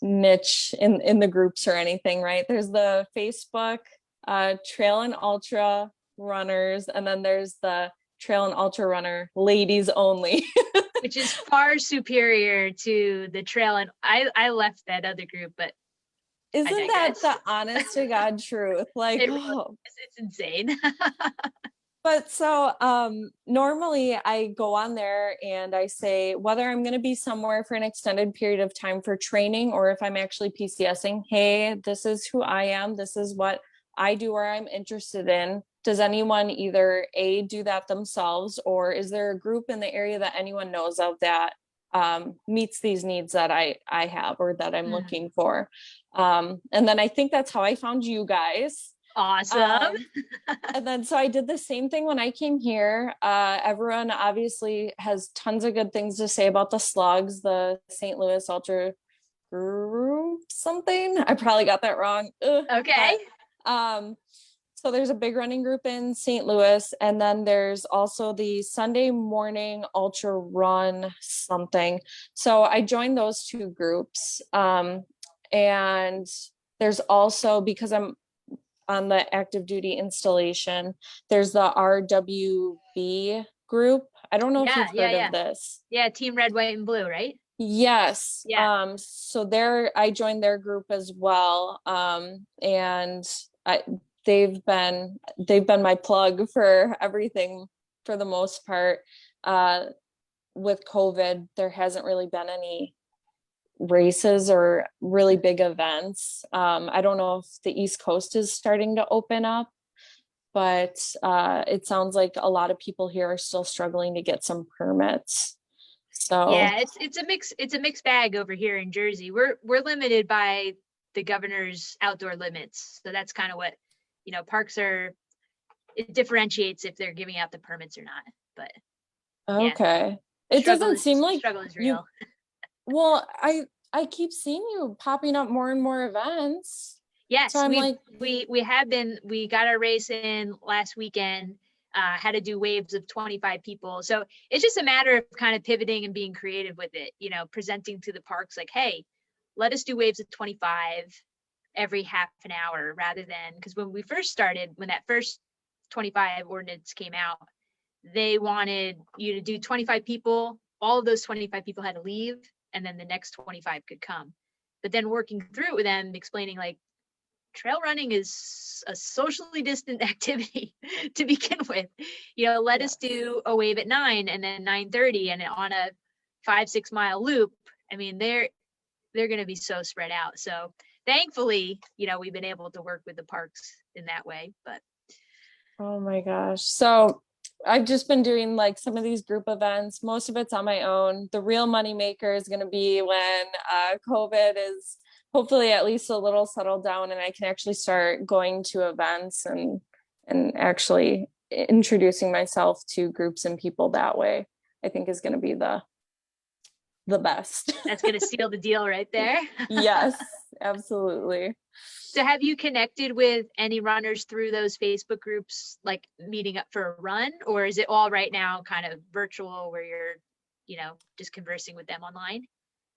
niche in the groups or anything, right? There's the Facebook trail and ultra runners, and then there's the trail and ultra runner ladies only. Which is far superior to the trail. And I left that other group, but isn't that the honest to God truth? Like, it's insane. But so normally I go on there and I say whether I'm going to be somewhere for an extended period of time for training, or if I'm actually PCSing, hey, this is who I am. This is what I do, or I'm interested in. Does anyone either A, do that themselves, or is there a group in the area that anyone knows of that meets these needs that I have, or that I'm looking for? And then I think that's how I found you guys. Awesome. And then so I did the same thing when I came here. Everyone obviously has tons of good things to say about the slugs, the St. Louis Ultra Group something. I probably got that wrong. Okay. But, so there's a big running group in St. Louis, and then there's also the Sunday morning ultra run something. So I joined those two groups. And there's also, because I'm on the active duty installation, there's the RWB group. I don't know if you've heard of this. Yeah, Team Red, White, and Blue, right? Yes. Yeah. So I joined their group as well. And they've been my plug for everything for the most part. With COVID, there hasn't really been any races or really big events. I don't know if the East Coast is starting to open up, but it sounds like a lot of people here are still struggling to get some permits. So yeah, it's a mixed bag over here in Jersey. We're limited by the governor's outdoor limits. So that's kind of what, parks it differentiates if they're giving out the permits or not. But okay. It doesn't seem like struggle is real. Well, I keep seeing you popping up more and more events. Yes, so we got our race in last weekend, had to do waves of 25 people. So it's just a matter of kind of pivoting and being creative with it, presenting to the parks like, hey, let us do waves of 25 every half an hour, rather than, because when we first started, when that first 25 ordinance came out, they wanted you to do 25 people. All of those 25 people had to leave, and then the next 25 could come. But then working through it with them, explaining like, trail running is a socially distant activity to begin with. Let us do a wave at 9 and then 9:30 and on a 5-6 mile loop. I mean, they're going to be so spread out. So thankfully, we've been able to work with the parks in that way. But oh my gosh. So I've just been doing like some of these group events. Most of it's on my own. The real money maker is going to be when COVID is hopefully at least a little settled down, and I can actually start going to events and actually introducing myself to groups and people that way. I think is going to be the best. That's going to seal the deal right there. Yes, absolutely. So have you connected with any runners through those Facebook groups, like meeting up for a run, or is it all right now kind of virtual where you're, just conversing with them online?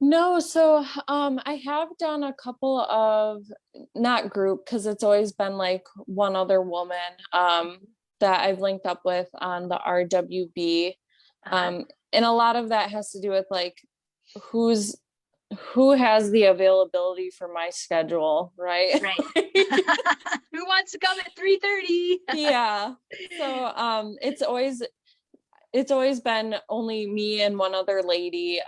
No, so I have done a couple of, not group, because it's always been like one other woman that I've linked up with on the RWB. Uh-huh. And a lot of that has to do with like who's who has the availability for my schedule, right? Right. Who wants to come at 3:30? Yeah. So it's always been only me and one other lady.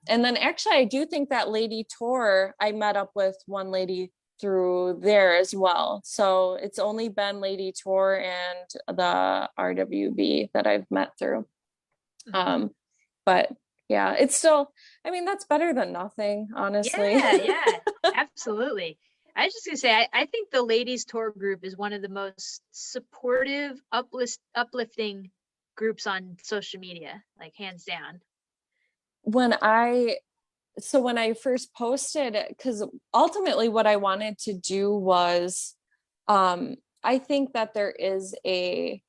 And then actually, I do think that lady tour, I met up with one lady through there as well. So it's only been lady tour and the RWB that I've met through. Mhm. But yeah, it's still, I mean, that's better than nothing, honestly. Yeah, yeah, absolutely. I was just gonna say, I think the ladies tour group is one of the most supportive, uplifting groups on social media, like hands down. when I when I first posted, because ultimately what I wanted to do was, I think that there is a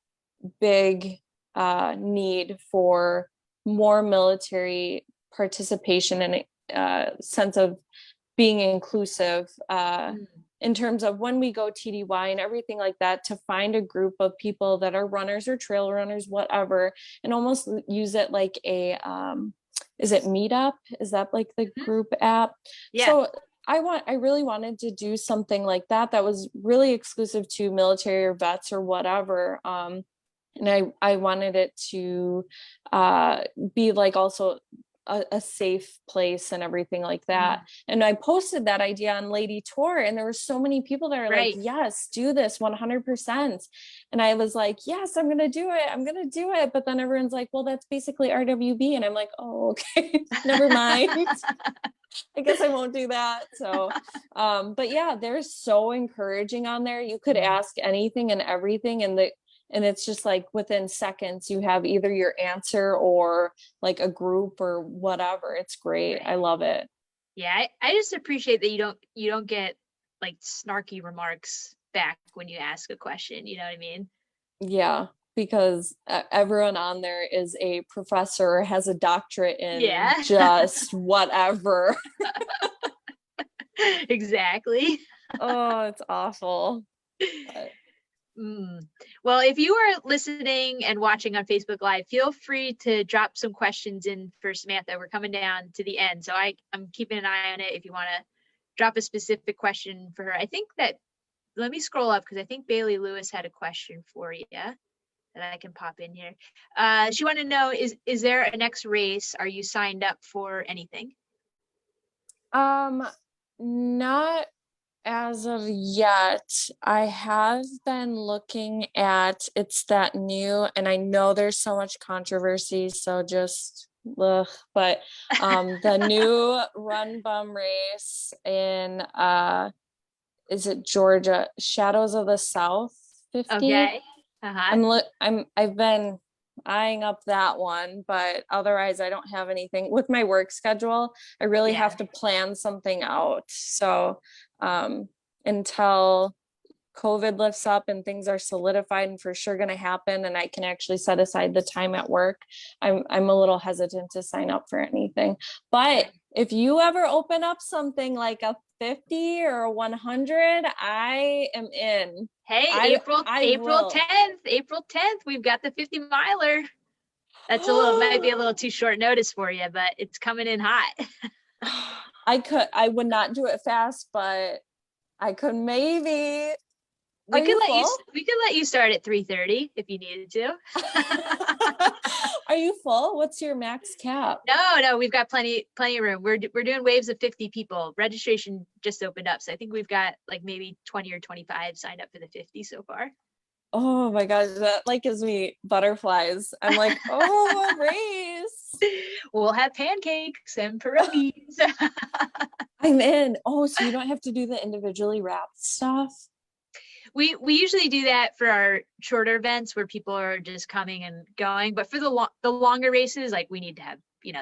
big need for more military participation and sense of being inclusive Mm, in terms of when we go TDY and everything like that, to find a group of people that are runners or trail runners, whatever, and almost use it like a is it Meetup? Is that like the mhm. group app? Yeah, So I really wanted to do something like that was really exclusive to military or vets or whatever. And I wanted it to be like also a safe place and everything like that. mm, And I posted that idea on Lady Tour, and there were so many people that are like, right. yes, do this 100%. And I was like, yes, I'm gonna do it. I'm gonna do it. But then everyone's like, well, that's basically RWB. And I'm like, oh, okay, never mind. I guess I won't do that. So, but yeah, they're so encouraging on there. You could Mm, ask anything and everything, and it's just like within seconds you have either your answer or like a group or whatever. It's great. I right. love it. Yeah, I just appreciate that you don't get like snarky remarks back when you ask a question, you know what I mean? Yeah, because everyone on there is a professor, has a doctorate in Yeah. just whatever. Exactly. Oh, it's awful. But Mm. Well, if you are listening and watching on Facebook Live, feel free to drop some questions in for Samantha. We're coming down to the end, so I'm keeping an eye on it. If you want to drop a specific question for her, I think that let me scroll up because I think Bailey Lewis had a question for you that I can pop in here. She wanted to know, is there a next race? Are you signed up for anything? um not as of yet. I have been looking at, it's that new, and I know there's so much controversy, so just ugh, but the new Run Bum race in is it Georgia, Shadows of the South 50. Okay. Uh-huh. I've been eyeing up that one, but otherwise I don't have anything with my work schedule. I really Yeah. have to plan something out. So until COVID lifts up and things are solidified and for sure going to happen, and I can actually set aside the time at work, I'm a little hesitant to sign up for anything. But if you ever open up something like a 50 or a 100, I am in. Hey, I April I April will. 10th, April 10th, we've got the 50 miler. That's a little might be a little too short notice for you, but it's coming in hot. I would not do it fast, but I could maybe. Are We could you let you full? we could let you start at 3:30 if you needed to. Are you full? What's your max cap? No, we've got plenty of room. We're doing waves of 50 people. Registration just opened up, so I think we've got like maybe 20 or 25 signed up for the 50 so far. Oh my gosh, that like gives me butterflies. I'm like, oh, a race. We'll have pancakes and pierogies. I'm in. Oh, so you don't have to do the individually wrapped stuff? We usually do that for our shorter events where people are just coming and going, but for the longer races, like we need to have,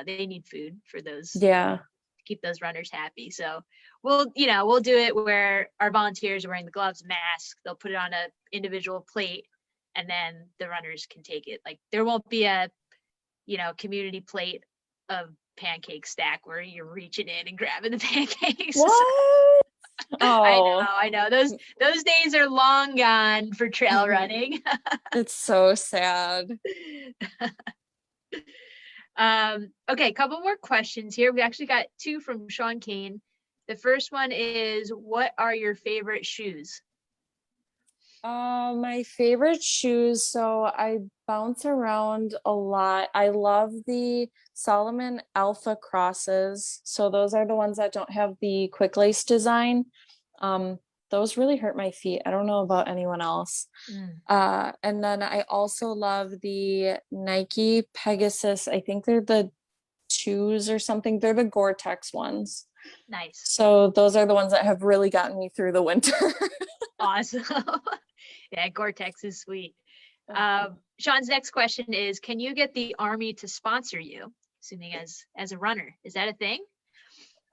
they need food for those Yeah. to keep those runners happy. So we'll do it where our volunteers are wearing the gloves, mask, they'll put it on a individual plate and then the runners can take it. Like there won't be a, community plate of pancake stack where you're reaching in and grabbing the pancakes. What? Oh, I know. Those days are long gone for trail running. it's so sad. Okay, a couple more questions here. We actually got two from Sean Kane. The first one is, what are your favorite shoes? My favorite shoes. So I bounce around a lot. I love the Solomon Alpha crosses. So those are the ones that don't have the quick lace design. Those really hurt my feet. I don't know about anyone else. And then I also love the Nike Pegasus. I think they're the twos or something. They're the Gore-Tex ones. Nice. So those are the ones that have really gotten me through the winter. Awesome. Yeah, Gore-Tex is sweet. Sean's next question is, can you get the Army to sponsor you, assuming as a runner? Is that a thing?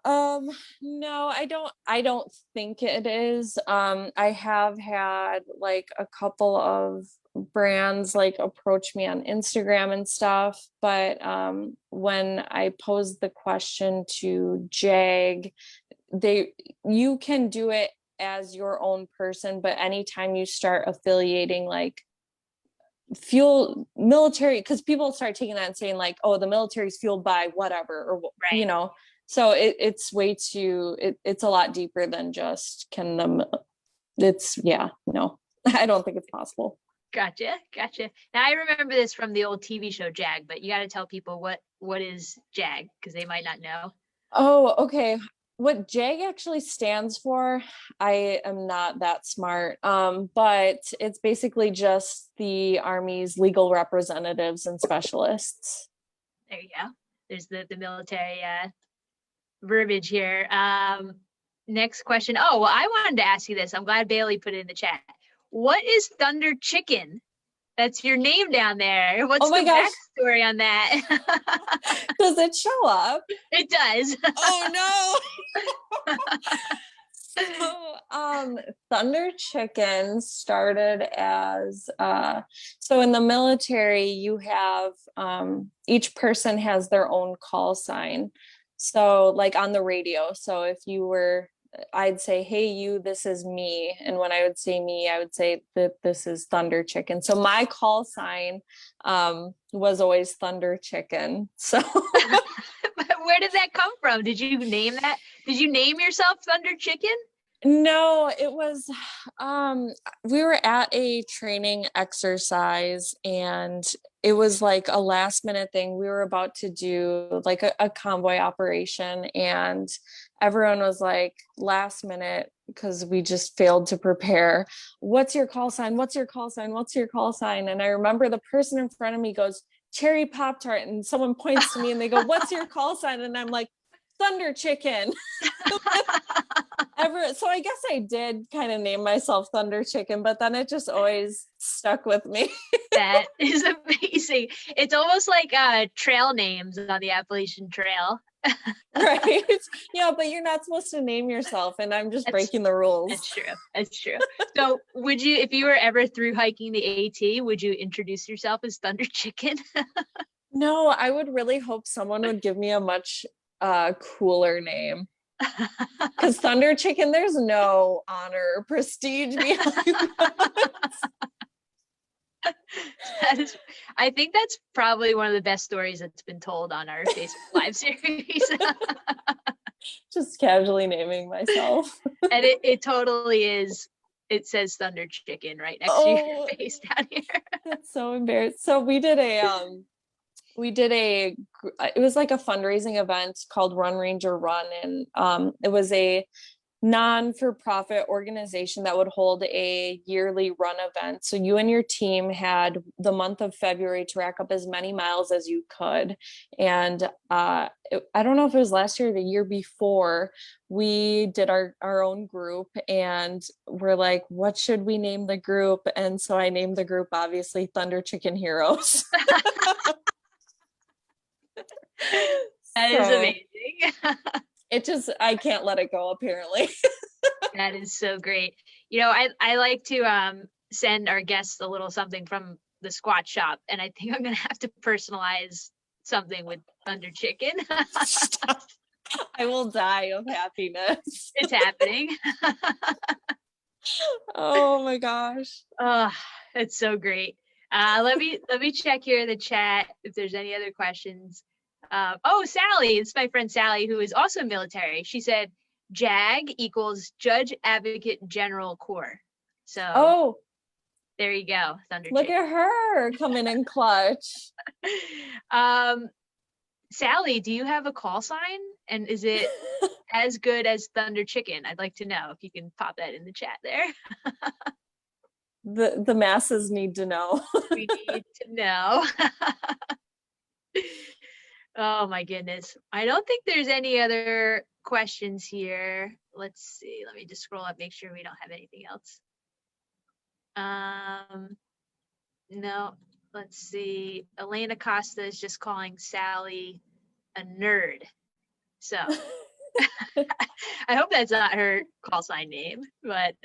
No, I don't think it is. I have had like a couple of brands like approach me on Instagram and stuff, but when I posed the question to Jag, you can do it as your own person, but anytime you start affiliating like fuel military, because people start taking that and saying like, oh, the military is fueled by whatever, or right. you know, so it's way too it's a lot deeper than just no, I don't think it's possible. Gotcha. Now I remember this from the old TV show Jag, but you got to tell people what is Jag, because they might not know. Oh, okay. What JAG actually stands for, I am not that smart, but it's basically just the Army's legal representatives and specialists. There you go. There's the military verbiage here. Next question. Oh, well, I wanted to ask you this. I'm glad Bailey put it in the chat. What is Thunder Chicken? That's your name down there. What's the backstory on that? Does it show up? It does. Oh no. So Thunder Chicken started as so in the military you have each person has their own call sign. So like on the radio. So if you were, I'd say, hey, you, this is me. And when I would say me, I would say that this is Thunder Chicken. So my call sign was always Thunder Chicken. So where did that come from? Did you name that? Did you name yourself Thunder Chicken? No, it was, we were at a training exercise and it was like a last minute thing. We were about to do like a convoy operation and everyone was like last minute, because we just failed to prepare. What's your call sign? What's your call sign? What's your call sign? And I remember the person in front of me goes, Cherry Pop-Tart. And someone points to me and they go, what's your call sign? And I'm like, Thunder Chicken. So I guess I did kind of name myself Thunder Chicken, but then it just always stuck with me. That is amazing. It's almost like trail names on the Appalachian Trail. Right. Yeah, but you're not supposed to name yourself, and I'm just breaking the rules. That's true. So would you, if you were ever through hiking the AT, would you introduce yourself as Thunder Chicken? No, I would really hope someone would give me a much cooler name. Because Thunder Chicken, there's no honor or prestige behind that. I think that's probably one of the best stories that's been told on our Facebook Live series. Just casually naming myself. And it totally is. It says Thunder Chicken right next to your face down here. That's so embarrassing. So we did it was like a fundraising event called RunVenture Run, and it was a non-for-profit organization that would hold a yearly run event. So you and your team had the month of February to rack up as many miles as you could. And I don't know if it was last year or the year before, we did our own group and we're like, what should we name the group? And so I named the group, obviously, Thunder Chicken Heroes. That is amazing. I can't let it go, apparently. That is so great. You know, I like to send our guests a little something from the Squat Shop, and I think I'm gonna have to personalize something with Thunder Chicken. Stop. I will die of happiness. It's happening. Oh my gosh. Oh, it's so great. Let me check here in the chat if there's any other questions. Oh, Sally, it's my friend Sally, who is also military. She said JAG equals Judge Advocate General Corps. So there you go, Thunder Look Chicken. at her coming in clutch. Sally, do you have a call sign? And is it as good as Thunder Chicken? I'd like to know if you can pop that in the chat there. The masses need to know. We need to know. Oh my goodness. I don't think there's any other questions here. Let's see. Let me just scroll up, make sure we don't have anything else. No, let's see. Elena Costa is just calling Sally a nerd. So I hope that's not her call sign name, but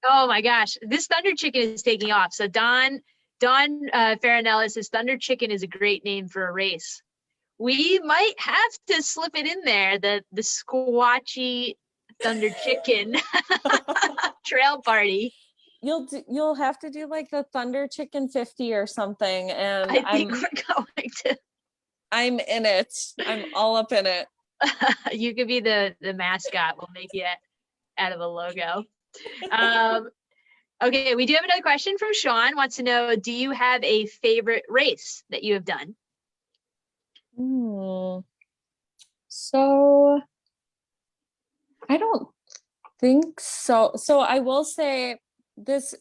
oh my gosh, this Thunder Chicken is taking off. So Don Farinella says Thunder Chicken is a great name for a race. We might have to slip it in there, the Squatchy Thunder Chicken trail party. You'll have to do like the Thunder Chicken 50 or something, and I think we're going to. I'm in it. I'm all up in it. You could be the mascot. We'll make you out of a logo. Okay, we do have another question from Sean. Wants to know, do you have a favorite race that you have done? So I don't think so. So I will say this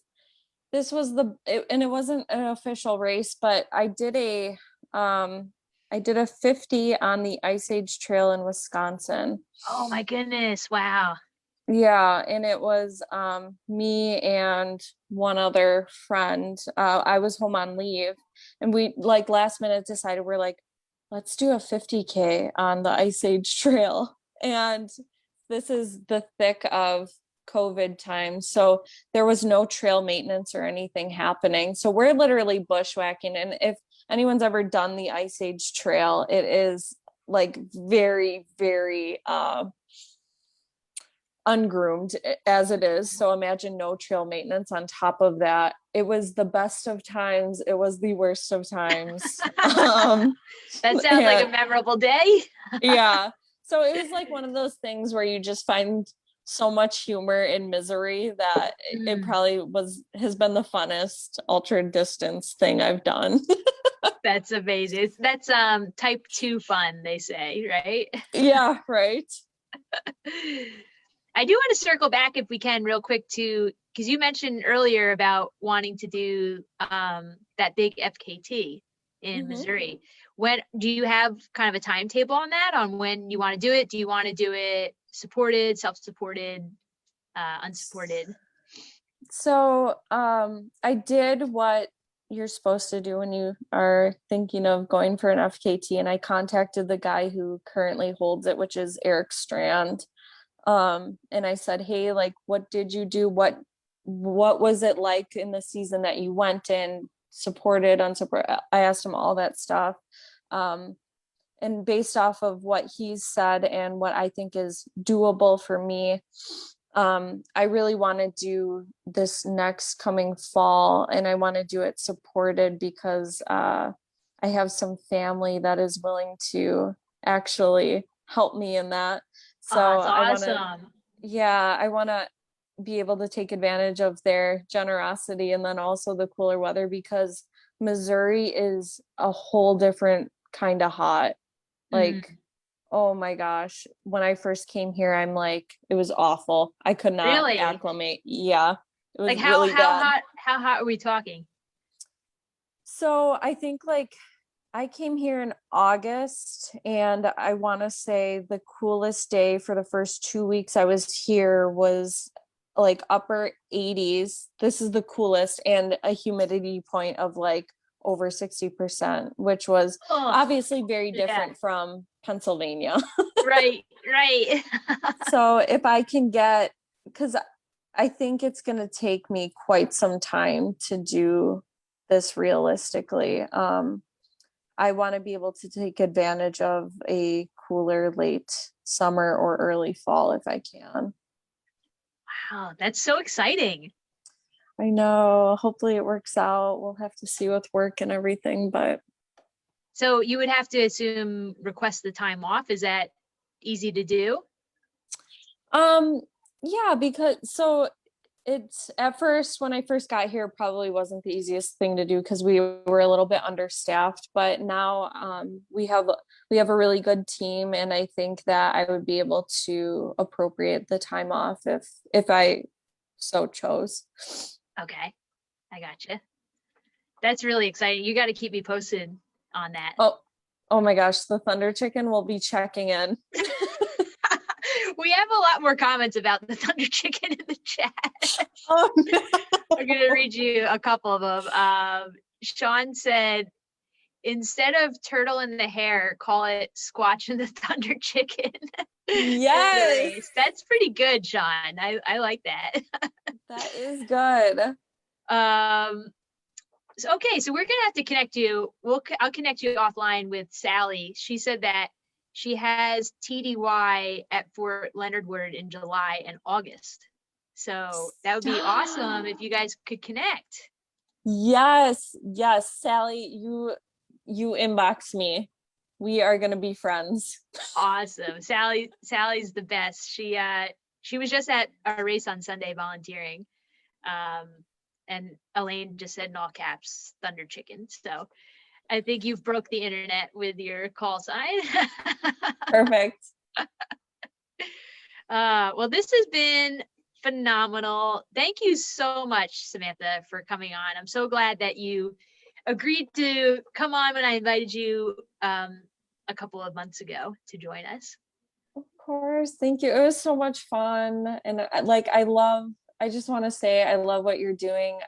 was and it wasn't an official race, but I did a 50 on the Ice Age Trail in Wisconsin. Oh my goodness. Wow. Yeah, and it was me and one other friend. I was home on leave, and we like last minute decided we're like, let's do a 50K on the Ice Age Trail. And this is the thick of COVID time, so there was no trail maintenance or anything happening. So we're literally bushwhacking, and if anyone's ever done the Ice Age Trail, it is like very, very ungroomed as it is. So imagine no trail maintenance on top of that. It was the best of times. It was the worst of times. That sounds like a memorable day. Yeah. So it was like one of those things where you just find so much humor in misery that it probably has been the funnest ultra distance thing I've done. That's amazing. That's type 2 fun, they say, right? Yeah, right. I do want to circle back if we can real quick to, because you mentioned earlier about wanting to do that big FKT in Missouri. When do you have kind of a timetable on that, on when you want to do it? Do you want to do it supported, self-supported, unsupported? So I did what you're supposed to do when you are thinking of going for an FKT, and I contacted the guy who currently holds it, which is Eric Strand. And I said, hey, like, what did you do? What was it like in the season that you went in, supported, unsupported? I asked him all that stuff. And based off of what he's said and what I think is doable for me, I really want to do this next coming fall, and I want to do it supported because I have some family that is willing to actually help me in that. So that's awesome. I want to be able to take advantage of their generosity, and then also the cooler weather, because Missouri is a whole different kind of hot. Like, oh my gosh, when I first came here, I'm like, it was awful. I could not acclimate. Yeah, it was like really bad. How hot are we talking? So I think like I came here in August, and I want to say the coolest day for the first 2 weeks I was here was like upper 80s. This is the coolest, and a humidity point of like over 60%, which was obviously very different from Pennsylvania. Right. So if I can get, because I think it's going to take me quite some time to do this realistically. I want to be able to take advantage of a cooler late summer or early fall if I can. Wow, that's so exciting. I know. Hopefully it works out. We'll have to see with work and everything, but. So you would have to assume request the time off. Is that easy to do? Yeah, because so it's at first when I first got here probably wasn't the easiest thing to do because we were a little bit understaffed, but now we have a really good team and I think that I would be able to appropriate the time off if I so chose. Okay, I gotcha. That's really exciting. You got to keep me posted on that. Oh my gosh, the Thunder Chicken will be checking in. We have a lot more comments about the Thunder Chicken in the chat. Oh no. I'm going to read you a couple of them. Sean said, instead of turtle in the hair, call it Squatch in the Thunder Chicken. Yes. That's pretty good, Sean. I like that. That is good. So we're gonna have to connect you. I'll connect you offline with Sally. She said that she has TDY at Fort Leonard Wood in July and August. So that would be awesome if you guys could connect. Yes, Sally, you inbox me. We are gonna be friends. Awesome. Sally's the best. She was just at a race on Sunday volunteering. And Elaine just said in all caps, Thunder Chicken. So I think you've broke the internet with your call sign. Perfect. Well, this has been phenomenal. Thank you so much, Samantha, for coming on. I'm so glad that you agreed to come on when I invited you a couple of months ago to join us. Of course. Thank you. It was so much fun. And I just want to say I love what you're doing.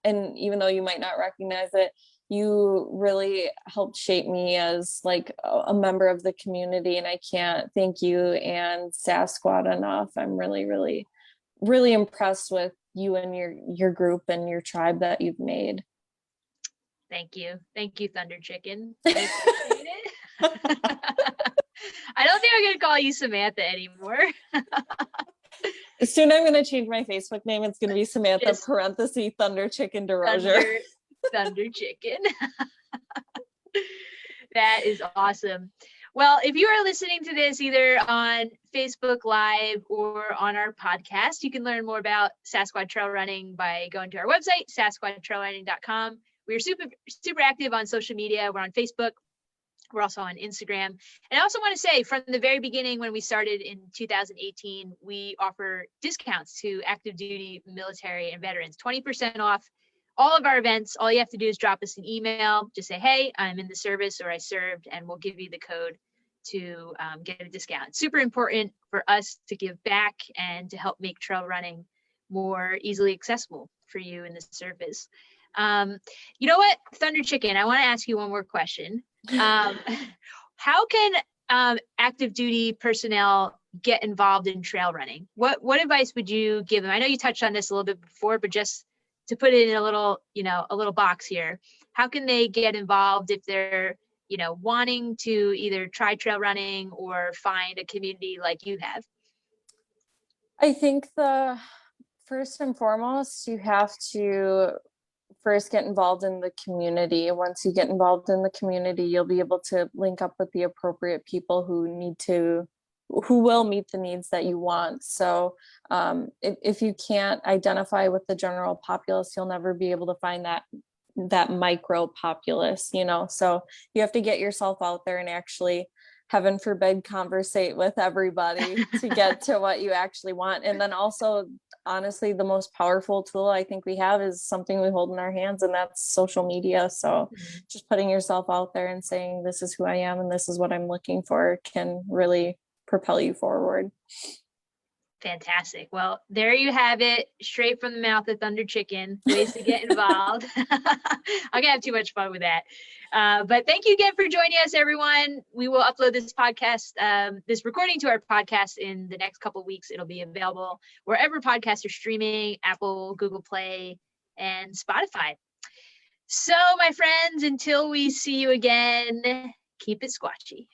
And even though you might not recognize it, you really helped shape me as like a member of the community. And I can't thank you and Sassquad enough. I'm really, really, really impressed with you and your group and your tribe that you've made. Thank you. Thank you, Thunder Chicken. I appreciate it. I don't think I'm going to call you Samantha anymore. Soon I'm going to change my Facebook name. It's going to be Samantha parenthesis Thunder Chicken DeRosier. Thunder Chicken. That is awesome. Well, if you are listening to this either on Facebook Live or on our podcast, you can learn more about Sassquad Trail Running by going to our website, sassquadtrailrunning.com. We're super active on social media. We're on Facebook. We're also on Instagram. And I also want to say from the very beginning, when we started in 2018, we offer discounts to active duty military and veterans, 20% off all of our events. All you have to do is drop us an email. Just say, hey, I'm in the service or I served, and we'll give you the code to get a discount. It's super important for us to give back and to help make trail running more easily accessible for you in the service. You know what, Thunder Chicken, I want to ask you one more question. How can active duty personnel get involved in trail running? What advice would you give them? I know you touched on this a little bit before, but just to put it in a little box here, how can they get involved if they're, wanting to either try trail running or find a community like you have? I think the first and foremost, you have to first get involved in the community. Once you get involved in the community, you'll be able to link up with the appropriate people who will meet the needs that you want. So if you can't identify with the general populace, you'll never be able to find that micro populace, so you have to get yourself out there and actually, heaven forbid, conversate with everybody to get to what you actually want. And then also, honestly, the most powerful tool I think we have is something we hold in our hands, and that's social media. So just putting yourself out there and saying, this is who I am and this is what I'm looking for, can really propel you forward. Fantastic. Well, there you have it, straight from the mouth of Thunder Chicken, ways to get involved. I'm gonna have too much fun with that. But thank you again for joining us, everyone. We will upload this podcast, this recording to our podcast in the next couple of weeks. It'll be available wherever podcasts are streaming, Apple, Google Play, and Spotify. So, my friends, until we see you again, keep it squatchy.